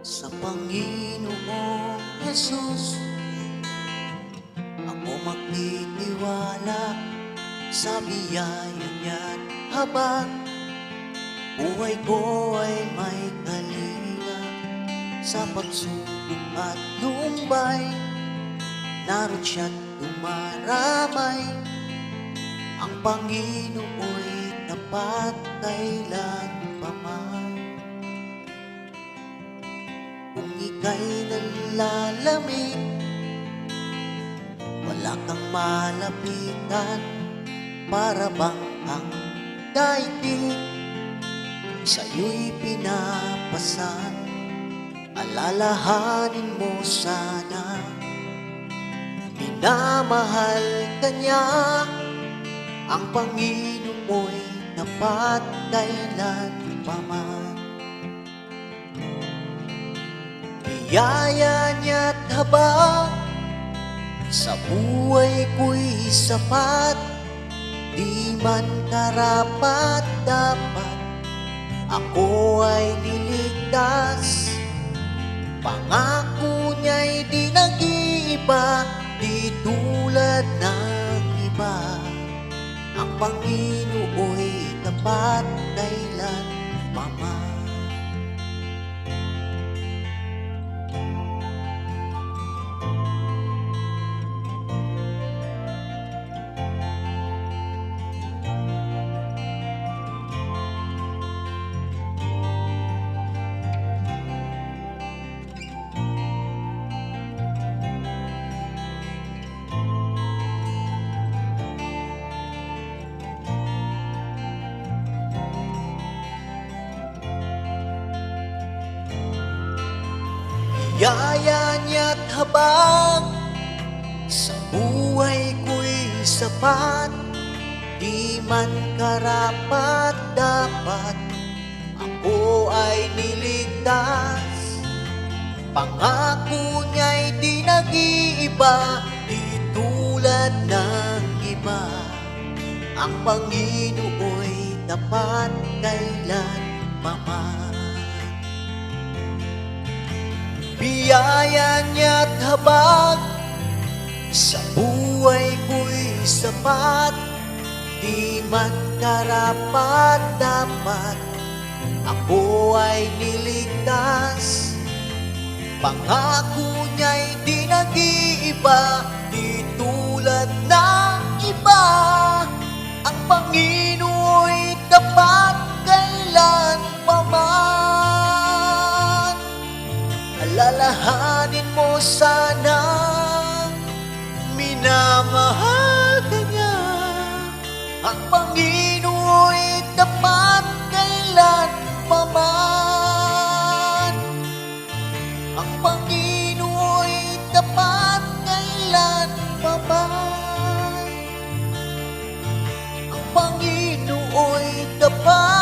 Sa Panginoong Jesus ako magtitiwala, sa biyaya niya't habang buhay ko ay may kalinga. Sa pagsubok at lumbay, naroon siya't dumaramay. Ang Panginoo'y tapat kailan pa man. Kung ika'y nalalamig, wala kang malapitan, para bang ang daigdig sa'yo'y pinapasan. Alalahanin mo sana, minamahal ka niya. Ang Panginoon'y tapat kailan pa man. Biyaya niya't habang sa buhay ko'y sapat, di man karapat dapat ako ay niligtas. Pangako niya'y di nag-iiba, di tulad ng iba. Ang Panginoo'y tapat kailan pa man. Biyaya niya't habang sa buhay ko'y sapat, di man karapat dapat ako ay niligtas. Pangako niya'y di nag-iiba, di tulad ng iba. Ang Panginoo'y tapat kailan pa man. Biyaya niya't habag sa buhay ko'y sapat, di man karapat dapat ako ay niligtas. Pangako niya'y di nag-iiba, di tulad ng iba. Ang Panginoo'y tapat kailan pa man. Alalahanin mo sana, minamahal ka niya. Ang Panginoo'y tapat kailan pa man. Ang Panginoo'y tapat kailan pa man. Ang Panginoo'y tapat